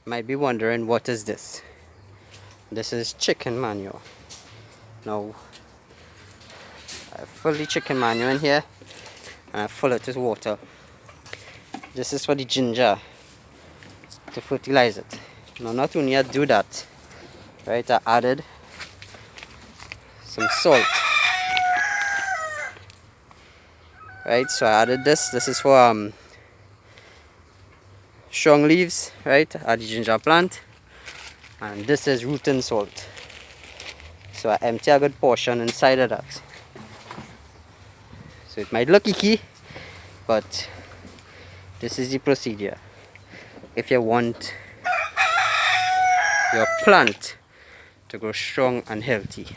Might be wondering, what is this? This is chicken manure. Now I fill the chicken manure in here and I fill it with water. This is for the ginger to fertilize it. Now not only I do that, right, I added some salt. Right, so I added this. This is for strong leaves, right? Add the ginger plant, and this is root and salt. So I empty a good portion inside of that. So it might look icky, but this is the procedure if you want your plant to grow strong and healthy.